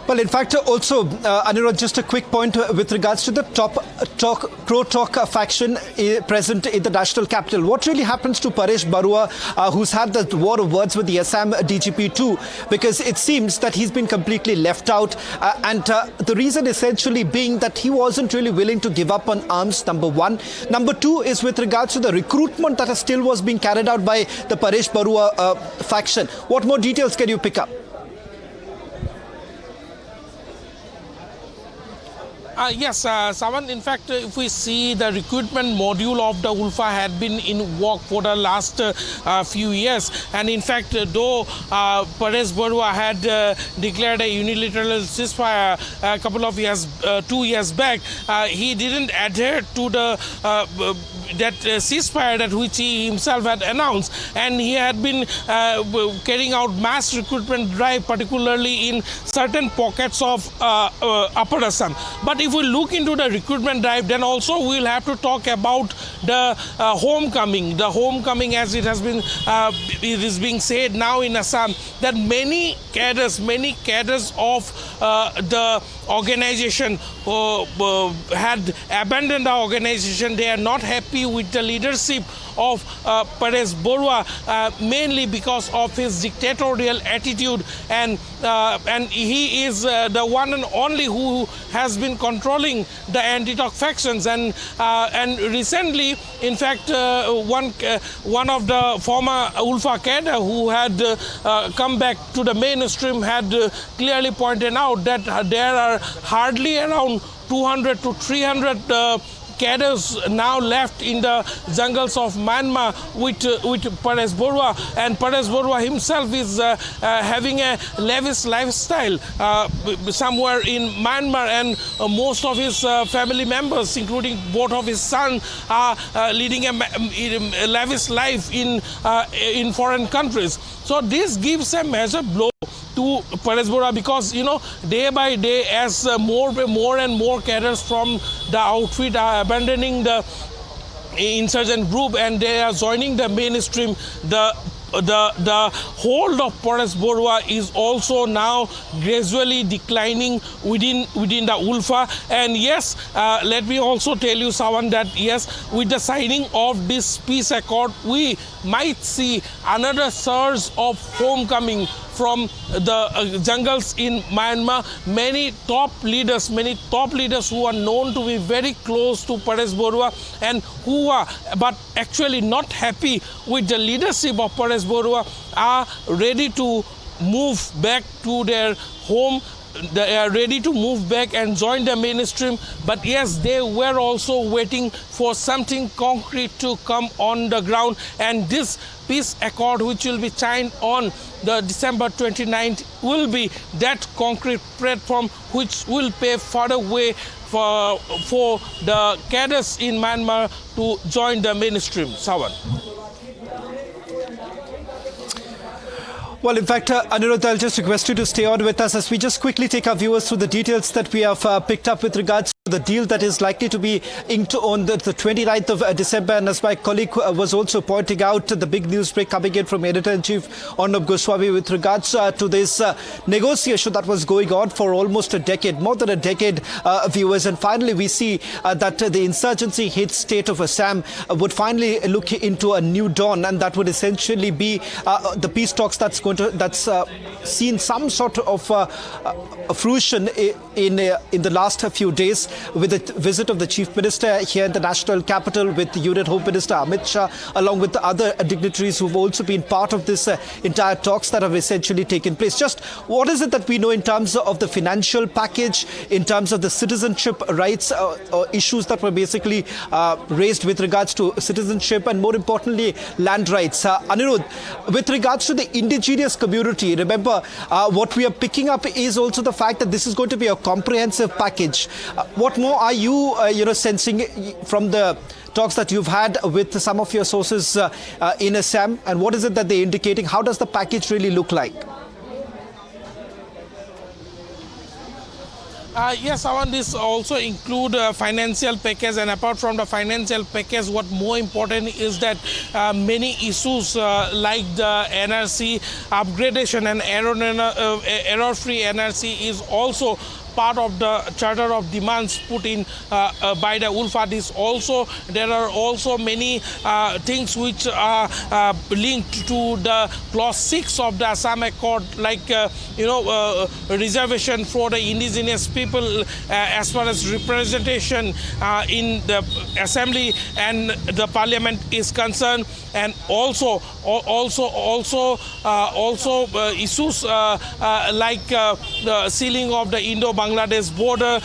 Well, in fact, also, Anirudh, just a quick point with regards to the pro-talk faction present in the national capital. What really happens to Paresh Barua, who's had the war of words with the Assam DGP too? Because it seems that he's been completely left out. And the reason essentially being that he wasn't really willing to give up on arms, number one. Number two is with regards to the recruitment that still was being carried out by the Paresh Barua faction. What more details can you pick up? Yes, Sawan, in fact, if we see the recruitment module of the ULFA had been in work for the last few years. And in fact, though Paresh Barua had declared a unilateral ceasefire a couple of years, 2 years back, he didn't adhere to the that ceasefire that which he himself had announced. And he had been carrying out mass recruitment drive, particularly in certain pockets of Upper Assam. But if we look into the recruitment drive, then also we will have to talk about the homecoming. The homecoming, as it has been, it is being said now in Assam, that many cadres of the organization had abandoned the organization. They are not happy with the leadership of Paresh Barua, mainly because of his dictatorial attitude, and he is the one and only who has been controlling the anti-talk factions. And recently, in fact, one of the former ULFA cadre who had come back to the mainstream had clearly pointed out that there are hardly around 200 to 300 cadres now left in the jungles of Myanmar with Paresh Barua, and Paresh Barua himself is having a lavish lifestyle somewhere in Myanmar, and most of his family members, including both of his sons, are leading a lavish life in foreign countries. So this gives a major blow to Paresh Barua, because day by day, as more and more cadres from the outfit are abandoning the insurgent group and they are joining the mainstream, the hold of Paresh Barua is also now gradually declining within the ULFA. And yes, let me also tell you, Sawan, that yes, with the signing of this peace accord, we might see another surge of homecoming from the jungles in Myanmar. Many top leaders who are known to be very close to Paresh Barua and who are but actually not happy with the leadership of Paresh Barua are ready to move back to their home. They are ready to move back and join the mainstream. But yes, they were also waiting for something concrete to come on the ground. And this peace accord, which will be signed on the December 29th, will be that concrete platform which will pave further way for the cadres in Myanmar to join the mainstream. Sawan. Well, in fact, Anirudh, I'll just request you to stay on with us as we just quickly take our viewers through the details that we have picked up with regards to the deal that is likely to be inked on the 29th of December. And as my colleague was also pointing out, the big news break coming in from Editor-in-Chief Arnab Goswami with regards to this negotiation that was going on for almost a decade, more than a decade, viewers. And finally, we see that the insurgency-hit state of Assam would finally look into a new dawn, and that would essentially be the peace talks that's seen some sort of fruition in the last few days with the visit of the Chief Minister here in the national capital, with the Union Home Minister Amit Shah, along with the other dignitaries who've also been part of this entire talks that have essentially taken place. Just what is it that we know in terms of the financial package, in terms of the citizenship rights or issues that were basically raised with regards to citizenship and, more importantly, land rights? Anirudh, with regards to the indigenous community, remember what we are picking up is also the fact that this is going to be a comprehensive package. What more are you sensing from the talks that you've had with some of your sources in Assam, and what is it that they're indicating? How does the package really look like? Yes, Awan, this also include financial package, and apart from the financial package, what more important is that many issues like the NRC upgradation and error-free NRC is also part of the charter of demands put in by the ULFA. There are also many things which are linked to the clause 6 of the Assam Accord, like reservation for the indigenous people as far as representation in the assembly and the parliament is concerned, and also issues like the sealing of the Indo-Bangladesh border,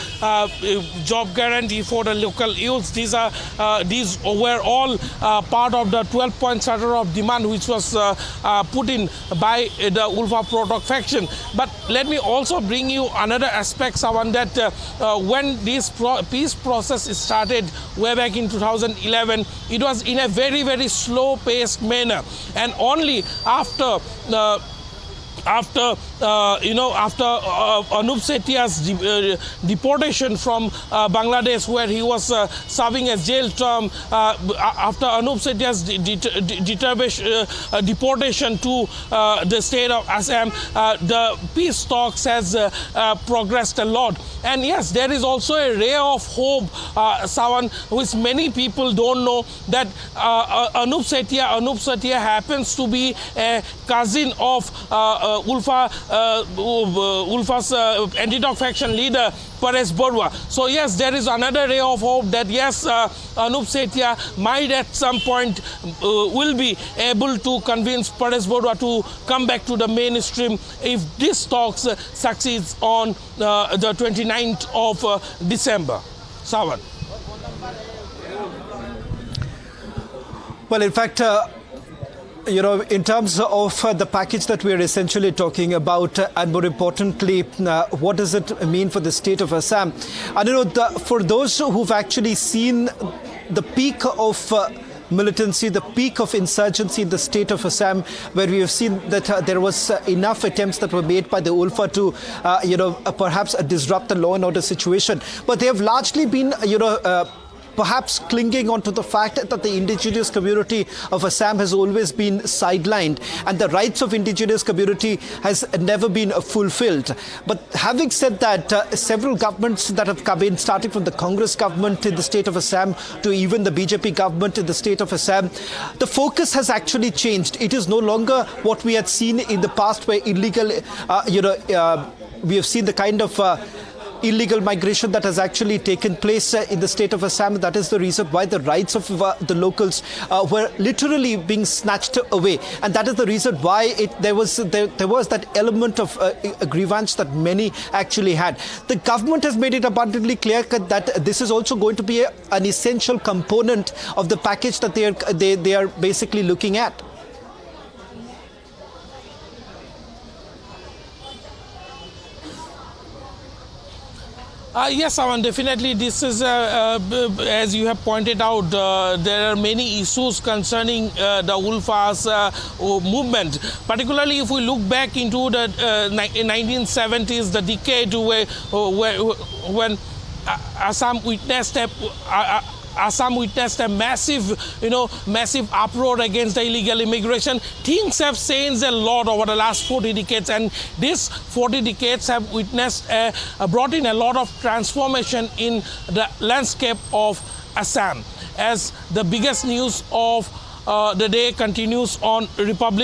job guarantee for the local youths. These were all part of the 12-point charter of demand which was put in by the ULFA product faction. But let me also bring you another aspect, Sawan, that when this peace process started way back in 2011, it was in a very, very slow-paced manner, and only after Anup Setia's deportation from Bangladesh, where he was serving a jail term, after Anup Setia's deportation to the state of Assam, the peace talks has progressed a lot. And yes, there is also a ray of hope, Sawan, which many people don't know, that Anup Setia happens to be a cousin of ULFA's anti-dog faction leader, Paresh Barua. So yes, there is another ray of hope that yes, Anup Setia might at some point will be able to convince Paresh Barua to come back to the mainstream if this talks succeeds on the 29th of December. Sawan. Well, in fact, in terms of the package that we are essentially talking about, and more importantly, what does it mean for the state of Assam? I don't know, for those who've actually seen the peak of militancy, the peak of insurgency in the state of Assam, where we have seen that there was enough attempts that were made by the ULFA to, perhaps disrupt the law and order situation. But they have largely been, perhaps clinging on to the fact that the indigenous community of Assam has always been sidelined and the rights of indigenous community has never been fulfilled. But having said that, several governments that have come in, starting from the Congress government in the state of Assam to even the BJP government in the state of Assam, the focus has actually changed. It is no longer what we had seen in the past, where illegal, we have seen the kind of illegal migration that has actually taken place in the state of Assam. That is the reason why the rights of the locals were literally being snatched away, and that is the reason why there was that element of grievance that many actually had. The government has made it abundantly clear that this is also going to be an essential component of the package that they are basically looking at. Yes, Aman, definitely this is, as you have pointed out, there are many issues concerning the ULFA's movement. Particularly if we look back into the 1970s, the decade when Assam witnessed a massive uproar against the illegal immigration. Things have changed a lot over the last 40 decades, and these 40 decades have brought in a lot of transformation in the landscape of Assam. As the biggest news of the day continues on Republic